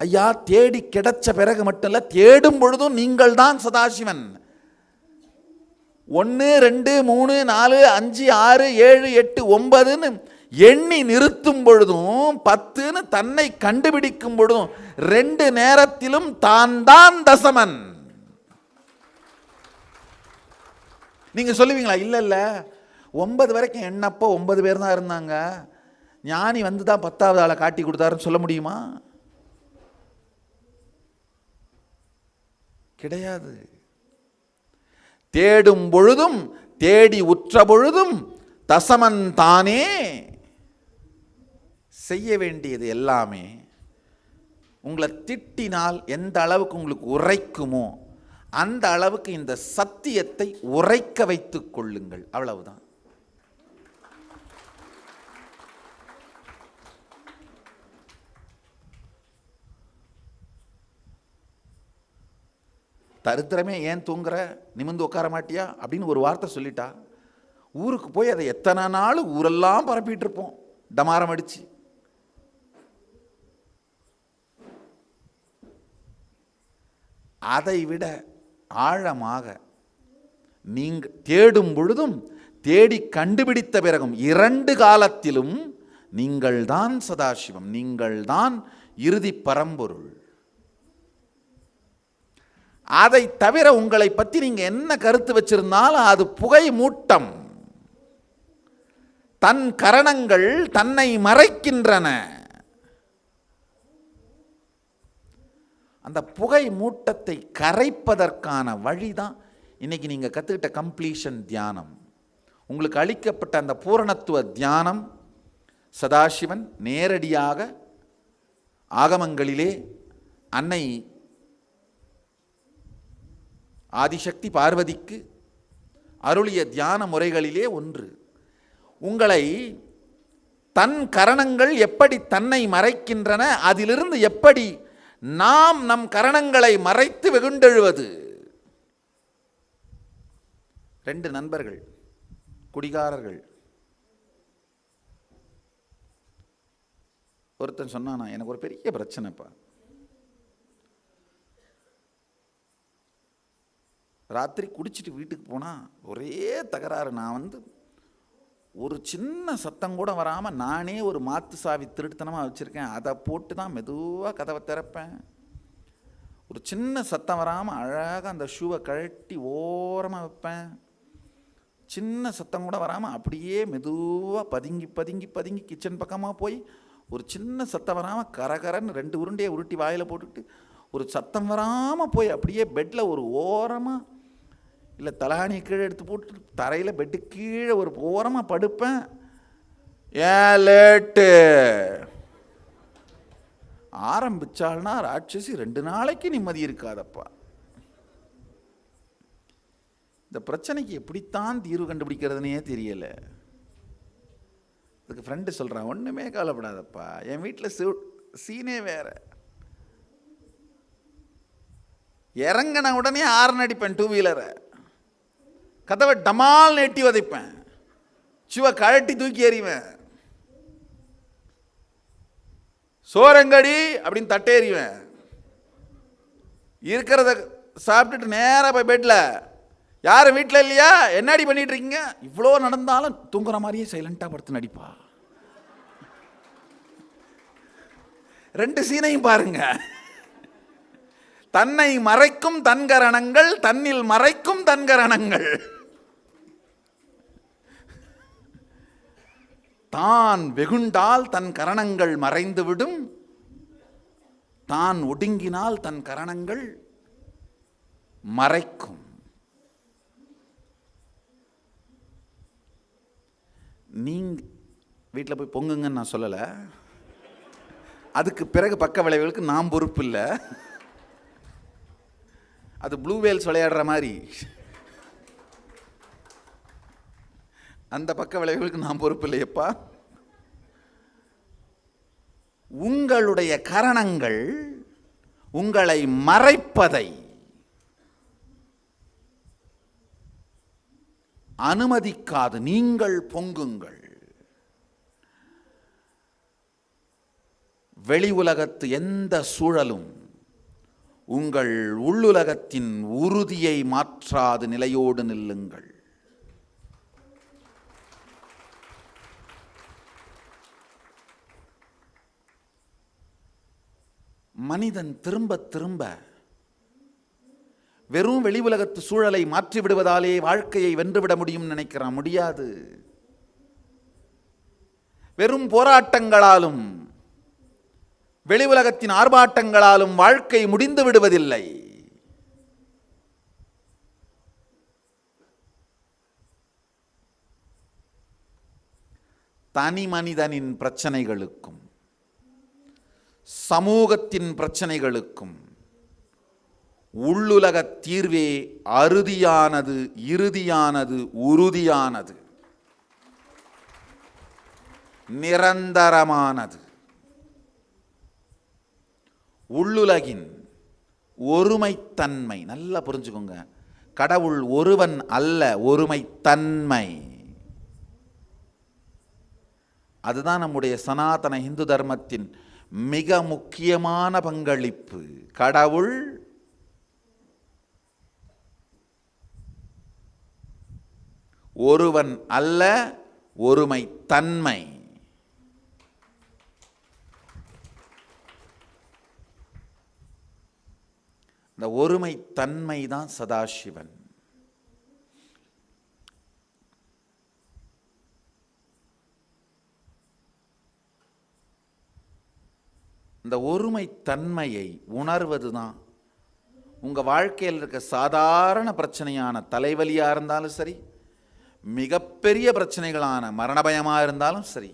ஐயா, தேடி கிடைச்ச பிறகு மட்டும் இல்லை, தேடும் பொழுதும் நீங்கள் தான் சதாசிவன். 1 2 3 4 5 6 7 8 9ன்னு எண்ணி நிறுத்தும் பொழுதும் 10ன்னு தன்னை கண்டுபிடிக்கும் பொழுதும் 2 நேரத்திலும் தான் தான் தசமன். நீங்க சொல்லுவீங்களா? இல்ல இல்ல, 9 வரைக்கும் எண்ணப்போ 9 பேர் தான் இருந்தாங்க, ஞானி வந்து தான் 10வது ஆளை காட்டி கொடுத்தாருன்னு சொல்ல முடியுமா? கிடையாது. தேடும் பொழுதும் தேடி உற்ற பொழுதும் தசமன் தானே. செய்ய வேண்டியது எல்லாமே, உங்களை திட்டினால் எந்த அளவுக்கு உங்களுக்கு உரைக்குமோ அந்த அளவுக்கு இந்த சத்தியத்தை உரைக்க வைத்துக் கொள்ளுங்கள், அவ்வளவுதான். தரித்திரமே ஏன் தூங்குற, நிமிர்ந்து உட்கார மாட்டியா அப்படின்னு ஒரு வார்த்தை சொல்லிட்டா ஊருக்கு போய் அதை எத்தனை நாள் ஊரெல்லாம் பரப்பிட்டு இருப்போம், டமாரம் அடிச்சு. அதை விட ஆழமாக நீங்க தேடும் பொழுதும் தேடி கண்டுபிடித்த பிறகும் 2 காலத்திலும் நீங்கள் தான் சதாசிவம், நீங்கள் தான் இறுதி பரம்பொருள். அதை தவிர உங்களை பற்றி நீங்க என்ன கருத்து வச்சிருந்தாலும் அது புகை மூட்டம். தன் கரணங்கள் தன்னை மறைக்கின்றன. அந்த புகை மூட்டத்தை கரைப்பதற்கான வழிதான் இன்னைக்கு நீங்க கத்துக்கிட்ட கம்ப்ளீஷன் தியானம். உங்களுக்கு அளிக்கப்பட்ட அந்த பூரணத்துவ தியானம் சதாசிவன் நேரடியாக ஆகமங்களிலே அன்னை ஆதிசக்தி பார்வதிக்கு அருளிய தியான முறைகளிலே ஒன்று. உங்களை தன் கரணங்கள் எப்படி தன்னை மறைக்கின்றன, அதிலிருந்து எப்படி நாம் நம் கரணங்களை மறைத்து வெகுண்டெழுவது. 2 நண்பர்கள் குடிகாரர்கள். ஒருத்தன் சொன்னானா, எனக்கு ஒரு பெரிய பிரச்சனைப்பா, ராத்திரி குடிச்சிட்டு வீட்டுக்கு போனால் ஒரே தகராறு. நான் ஒரு சின்ன சத்தம் கூட வராமல் நானே ஒரு மாத்து சாவி திருட்டுத்தனமாக வச்சுருக்கேன், அதை போட்டு தான் மெதுவாக கதவை திறப்பேன். ஒரு சின்ன சத்தம் வராமல் அழகாக அந்த ஷூவை கழட்டி ஓரமாக வைப்பேன். சின்ன சத்தம் கூட வராமல் அப்படியே மெதுவாக பதுங்கி பதுங்கி பதுங்கி கிச்சன் பக்கமாக போய் ஒரு சின்ன சத்தம் வராமல் கரகரன்னு 2 உருண்டையை உருட்டி வாயில் போட்டுக்கிட்டு ஒரு சத்தம் வராமல் போய் அப்படியே பெட்டில் ஒரு ஓரமாக, இல்லை தலகாணியை கீழே எடுத்து போட்டு தரையில் பெட்டு கீழே ஒரு ஓரமாக படுப்பேன். ஏன் லேட்டு ஆரம்பிச்சாள்னா ராட்சசி 2 நாளைக்கு நிம்மதி இருக்காதப்பா. இந்த பிரச்சனைக்கு எப்படித்தான் தீர்வு கண்டுபிடிக்கிறதுனே தெரியலை. அதுக்கு ஃப்ரெண்டு சொல்கிறான், ஒன்றுமே கவலைப்படாதப்பா, என் வீட்டில் சீனே வேற. இறங்கின உடனே ஹார்ன் அடிப்பேன் 2 வீலரை, கதவை டமால் நெட்டி வதைப்பேன், சிவ கழட்டி தூக்கி எறிவேன், சோரங்கடி அப்படின்னு தட்டேறிவேன், இருக்கிறத சாப்பிட்டுட்டு நேராக போய் பெட்டில், யாரும் வீட்டில் இல்லையா, என்னடி பண்ணிட்டு இருக்கீங்க, இவ்வளோ நடந்தாலும் தூங்குற மாதிரியே சைலண்டாக படுத்து நடிப்பா. 2 சீனையும் பாருங்க. தன்னை மறைக்கும் தன்கரணங்கள், தன்னில் மறைக்கும் தன்கரணங்கள். தான் வெகுண்டால் தன் கரணங்கள் மறைந்துவிடும், தான் ஒடுங்கினால் தன் கரணங்கள் மறைக்கும். நீங்க வீட்டில் போய் பொங்குங்கன்னு நான் சொல்லலை, அதுக்கு பிறகு பக்க விளைவுகளுக்கு நாம் பொறுப்பு இல்லை. அது ப்ளூ வேல்ஸ் விளையாடுற மாதிரி, அந்த பக்க விளைவுகளுக்கு நாம் பொறுப்பு இல்லையப்பா. உங்களுடைய கரணங்கள் உங்களை மறைப்பதை அனுமதிக்காது. நீங்கள் பொங்குங்கள். வெளி உலகத்து எந்த சூழலும் உங்கள் உள்ளுலகத்தின் உறுதியை மாற்றாது நிலையோடு நில்லுங்கள். மனிதன் திரும்ப திரும்ப வெறும் வெளி உலகத்து சூழலை மாற்றி விடுவதாலே வாழ்க்கையை வென்றுவிட முடியும் நினைக்கிறான். முடியாது. வெறும் போராட்டங்களாலும் வெளி உலகத்தின் ஆர்ப்பாட்டங்களாலும் வாழ்க்கை முடிந்து விடுவதில்லை. தனி மனிதனின் பிரச்சனைகளுக்கும் சமூகத்தின் பிரச்சனைகளுக்கும் உள்ளுலக தீர்வே அறுதியானது, இறுதியானது, உறுதியானது, நிரந்தரமானது. உள்ளுலகின் ஒருமைத்தன்மை நல்லா புரிஞ்சுக்கோங்க. கடவுள் ஒருவன் அல்ல, ஒருமைத்தன்மை. அதுதான் நம்முடைய சனாதன இந்து தர்மத்தின் மிக முக்கியமான பங்களிப்பு. கடவுள் ஒருவன் அல்ல, ஒருமைத்தன்மை. இந்த ஒருமைத்தன்மை தான் சதாசிவன். இந்த ஒருமை தன்மையை உணர்வது தான் உங்கள் வாழ்க்கையில் இருக்க சாதாரண பிரச்சனையான தலைவலியாக இருந்தாலும் சரி, மிகப்பெரிய பிரச்சனைகளான மரண பயமாக இருந்தாலும் சரி,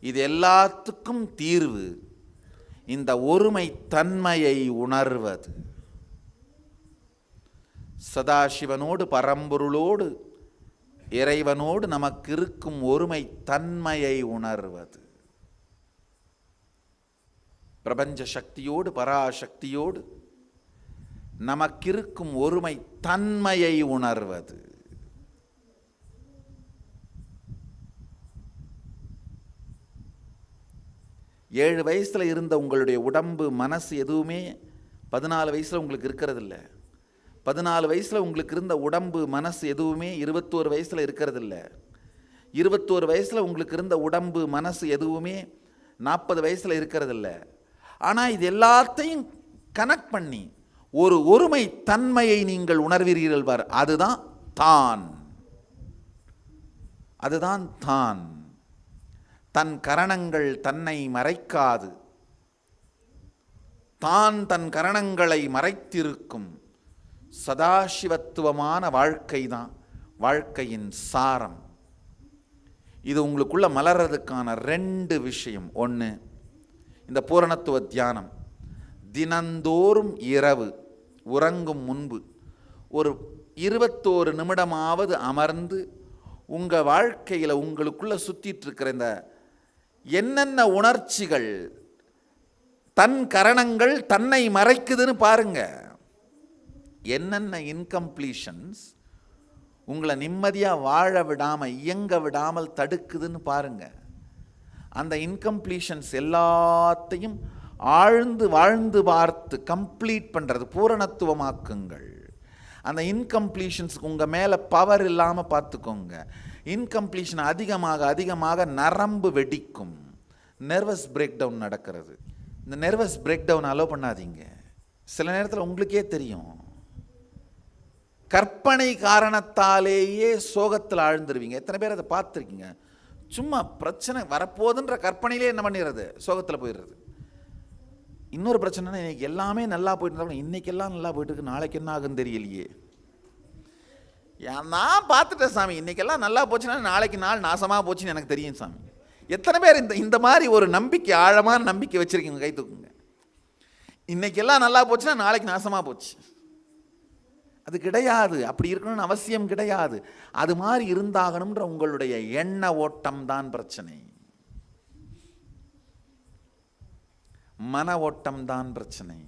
இது எல்லாத்துக்கும் தீர்வு இந்த ஒருமை தன்மையை உணர்வது. சதாசிவனோடு, பரம்பொருளோடு, இறைவனோடு நமக்கு இருக்கும் ஒருமை தன்மையை உணர்வது. பிரபஞ்ச சக்தியோடு, பராசக்தியோடு நமக்கிருக்கும் ஒருமை தன்மையை உணர்வது. ஏழு வயசுல இருந்த உங்களுடைய உடம்பு, மனசு எதுவுமே 14 வயசுல உங்களுக்கு இருக்கிறதில்ல. 14 வயசுல உங்களுக்கு இருந்த உடம்பு, மனசு எதுவுமே 21 வயசுல இருக்கிறதில்ல. 21 வயசுல உங்களுக்கு இருந்த உடம்பு, மனசு எதுவுமே 40 வயசுல இருக்கிறதில்ல. ஆனால் இது எல்லாத்தையும் கனெக்ட் பண்ணி ஒரு ஒருமை தன்மையை நீங்கள் உணர்வீர்கள் பார், அதுதான் தான். அதுதான் தான். தன் கரணங்கள் தன்னை மறைக்காது, தான் தன் கரணங்களை மறைத்திருக்கும் சதாசிவத்துவமான வாழ்க்கை தான் வாழ்க்கையின் சாரம். இது உங்களுக்குள்ள மலர்றதுக்கான 2 விஷயம். ஒன்று, இந்த பூரணத்துவ தியானம். தினந்தோறும் இரவு உறங்கும் முன்பு ஒரு 21 நிமிடமாவது அமர்ந்து உங்கள் வாழ்க்கையில் உங்களுக்குள்ள சுற்றிட்டு இருக்கிற இந்த என்னென்ன உணர்ச்சிகள், தன் கரணங்கள் தன்னை மறைக்குதுன்னு பாருங்க. என்னென்ன இன்கம்ப்ளீஷன்ஸ் உங்களை நிம்மதியாக வாழ விடாமல், இயங்க விடாமல் தடுக்குதுன்னு பாருங்க. அந்த இன்கம்ப்ளீஷன்ஸ் எல்லாத்தையும் ஆழ்ந்து வாழ்ந்து பார்த்து கம்ப்ளீட் பண்ணுறது, பூரணத்துவமாக்குங்கள். அந்த இன்கம்ப்ளீஷன்ஸுக்கு உங்கள் மேலே பவர் இல்லாமல் பார்த்துக்கோங்க. இன்கம்ப்ளீஷன் அதிகமாக அதிகமாக நரம்பு வெடிக்கும், நர்வஸ் பிரேக் டவுன் நடக்கிறது. இந்த நர்வஸ் பிரேக் டவுன் அலோவ் பண்ணாதீங்க. சில நேரத்தில் உங்களுக்கே தெரியும், கற்பனை காரணத்தாலேயே சோகத்தில் ஆழ்ந்துருவீங்க. எத்தனை பேர் அதை பார்த்துருக்கீங்க? சும்மா பிரச்சனை வரப்போகுதுன்ற கற்பனையிலே என்ன பண்ணிடுறது, சோகத்தில் போயிடுறது. இன்னொரு பிரச்சனைனா, இன்னைக்கு எல்லாமே நல்லா போயிட்டு இருந்தாலும் இன்னைக்கெல்லாம் நல்லா போயிட்டு இருக்கு, நாளைக்கு என்ன ஆகுன்னு தெரியலையே. நான் பார்த்துட்டேன் சாமி, இன்னைக்கெல்லாம் நல்லா போச்சுன்னா நாளைக்கு நாள் நாசமாக போச்சுன்னு எனக்கு தெரியும் சாமி. எத்தனை பேர் இந்த மாதிரி ஒரு நம்பிக்கை, ஆழமான நம்பிக்கை வச்சுருக்கீங்க? கை தூக்குங்க. இன்னைக்கெல்லாம் நல்லா போச்சுன்னா நாளைக்கு நாசமாக போச்சு. அது கிடையாது. அப்படி இருக்கணும்னு அவசியம் கிடையாது. அது மாதிரி இருந்தாகணும்ன்ற உங்களுடைய எண்ண ஓட்டம் தான் பிரச்சனை. மன ஓட்டம் தான் பிரச்சனை.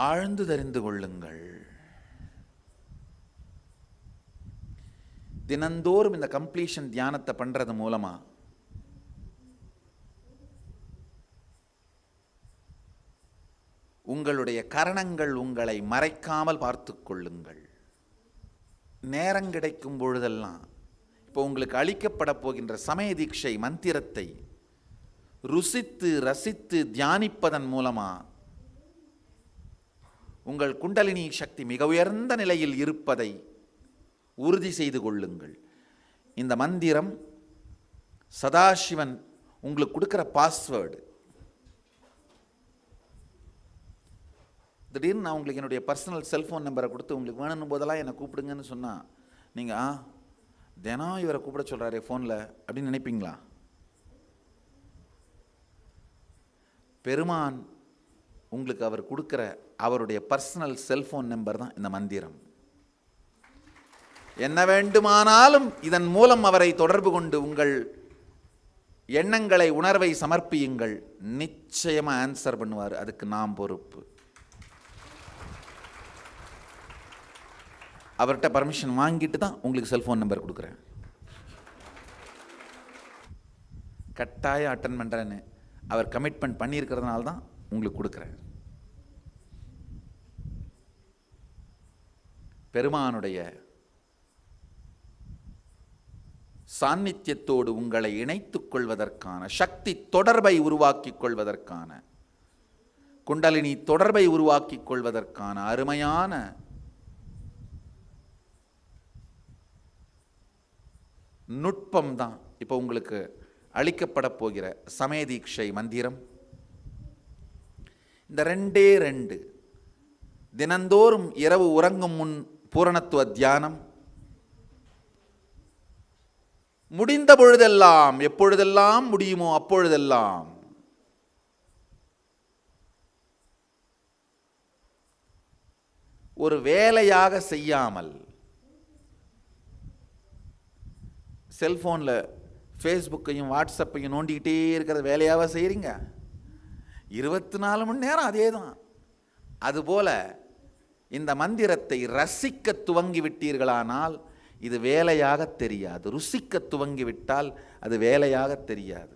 ஆழ்ந்து தெரிந்து கொள்ளுங்கள். தினந்தோறும் இந்த கம்ப்ளீஷன் தியானத்தை பண்றது மூலமா உங்களுடைய கரணங்கள் உங்களை மறைக்காமல் பார்த்து கொள்ளுங்கள். நேரம் கிடைக்கும் பொழுதெல்லாம் இப்போ உங்களுக்கு அளிக்கப்பட போகின்ற சமய தீட்சை மந்திரத்தை ருசித்து ரசித்து தியானிப்பதன் மூலமா உங்கள் குண்டலினி சக்தி மிக உயர்ந்த நிலையில் இருப்பதை உறுதி செய்து கொள்ளுங்கள். இந்த மந்திரம் சதாசிவன் உங்களுக்கு கொடுக்கிற பாஸ்வேர்டு. திடீர்னு நான் உங்களுக்கு என்னுடைய பர்சனல் செல்ஃபோன் நம்பரை கொடுத்து உங்களுக்கு வேணும்னு போதெல்லாம் என்னை கூப்பிடுங்கன்னு சொன்னால் நீங்கள் தினம் இவரை கூப்பிட சொல்கிறாரே ஃபோனில் அப்படின்னு நினைப்பீங்களா? பெருமான் உங்களுக்கு அவர் கொடுக்குற அவருடைய பர்சனல் செல்ஃபோன் நம்பர் தான் இந்த மந்திரம். என்ன வேண்டுமானாலும் இதன் மூலம் அவரை தொடர்பு கொண்டு உங்கள் எண்ணங்களை, உணர்வை சமர்ப்பியுங்கள். நிச்சயமாக ஆன்சர் பண்ணுவார். அதுக்கு நாம் பொறுப்பு. அவர்கிட்ட பர்மிஷன் வாங்கிட்டு தான் உங்களுக்கு செல்ஃபோன் நம்பர் கொடுக்குறேன். கட்டாயம் அட்டன் பண்ணுறேன்னு அவர் கமிட்மெண்ட் பண்ணியிருக்கிறதுனால தான் உங்களுக்கு கொடுக்குறேன். பெருமானுடைய சாநித்தியத்தோடு உங்களை இணைத்துக் கொள்வதற்கான சக்தி தொடர்பை உருவாக்கிக் கொள்வதற்கான, குண்டலினி தொடர்பை உருவாக்கிக் கொள்வதற்கான அருமையான நுட்பம் தான் இப்போ உங்களுக்கு அளிக்கப்பட போகிற சமய தீட்சை மந்திரம் இந்த 2 தினந்தோறும் இரவு உறங்கும் முன் பூரணத்துவ தியானம், முடிந்த பொழுதெல்லாம், எப்பொழுதெல்லாம் முடியுமோ அப்பொழுதெல்லாம் ஒரு வேலையாக செய்யாமல் செல்போனில் ஃபேஸ்புக்கையும் வாட்ஸ்அப்பையும் நோண்டிக்கிட்டே இருக்கிறத வேலையாக செய்கிறீங்க. 24 மணி நேரம் அதே தான். அதுபோல் இந்த மந்திரத்தை ரசிக்க துவங்கி விட்டீர்களானால் இது வேலையாக தெரியாது. ருசிக்க துவங்கிவிட்டால் அது வேலையாக தெரியாது.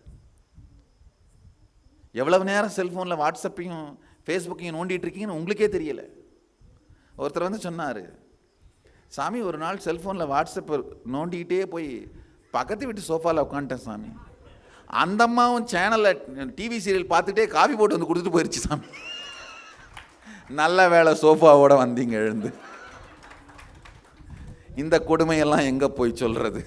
எவ்வளவு நேரம் செல்ஃபோனில் வாட்ஸ்அப்பையும் ஃபேஸ்புக்கையும் நோண்டிகிட்டு இருக்கீங்கன்னு உங்களுக்கே தெரியலை. ஒருத்தர் வந்து சொன்னார், சாமி ஒரு நாள் செல்ஃபோனில் வாட்ஸ்அப்பை நோண்டிக்கிட்டே போய் பக்கத்து வீட்டு சோஃபாவில் உட்காந்துட்டேன் சாமி. அந்த அம்மாவும் சேனலில் டிவி சீரியல் பார்த்துட்டே காஃபி போட்டு வந்து கொடுத்துட்டு போயிடுச்சு சாமி. நல்ல வேளை சோஃபாவோட வந்தீங்க எழுந்து. இந்த கொடுமையெல்லாம் எங்கே போய் சொல்கிறது?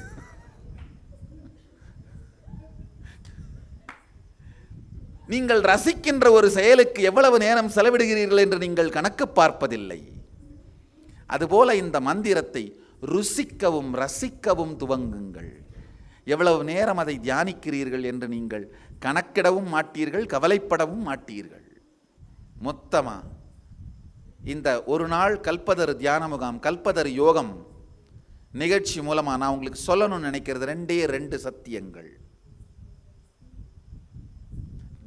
நீங்கள் ரசிக்கின்ற ஒரு செயலுக்கு எவ்வளவு நேரம் செலவிடுகிறீர்கள் என்று நீங்கள் கணக்கு பார்ப்பதில்லை. அதுபோல இந்த மந்திரத்தை ருசிக்கவும் ரசிக்கவும் துவங்குங்கள். எவ்வளவு நேரம் அதை தியானிக்கிறீர்கள் என்று நீங்கள் கணக்கிடவும் மாட்டீர்கள், கவலைப்படவும் மாட்டீர்கள். மொத்தமாக இந்த ஒரு நாள் கல்பதரு தியான முகாம், கல்பதரு யோகம் நிகழ்ச்சி மூலமாக நான் உங்களுக்கு சொல்லணும்னு நினைக்கிறது 2 சத்தியங்கள்.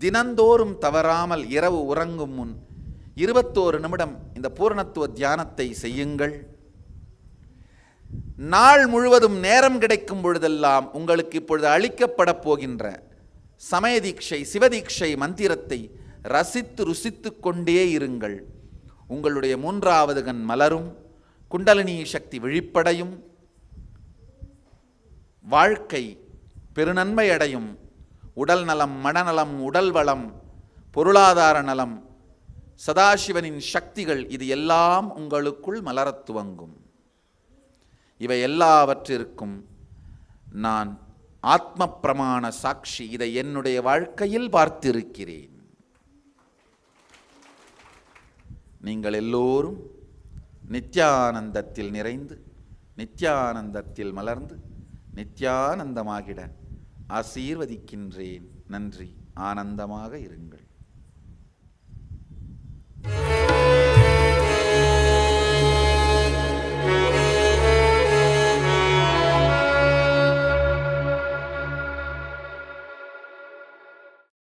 தினந்தோறும் தவறாமல் இரவு உறங்கும் முன் 21 நிமிடம் இந்த பூரணத்துவ தியானத்தை செய்யுங்கள். நாள் முழுவதும் நேரம் கிடைக்கும் பொழுதெல்லாம் உங்களுக்கு இப்பொழுது அளிக்கப்பட போகின்ற சமய தீட்சை, சிவதீட்சை மந்திரத்தை ரசித்து ருசித்து கொண்டே இருங்கள். உங்களுடைய 3வது கண் மலரும், குண்டலினி சக்தி விழிப்படையும், வாழ்க்கை பெருநன்மை அடையும். உடல் நலம், மனநலம், உடல் வளம், பொருளாதார நலம், சதாசிவனின் சக்திகள் இது எல்லாம் உங்களுக்குள் மலரத் துவங்கும். இவை எல்லாவற்றிற்கும் நான் ஆத்ம பிரமாண சாட்சி. இதை என்னுடைய வாழ்க்கையில் பார்த்திருக்கிறேன். நீங்கள் எல்லோரும் நித்யானந்தத்தில் நிறைந்து, நித்யானந்தத்தில் மலர்ந்து, நித்யானந்தமாகிட ஆசீர்வதிக்கின்றேன். நன்றி. ஆனந்தமாக இருங்கள்.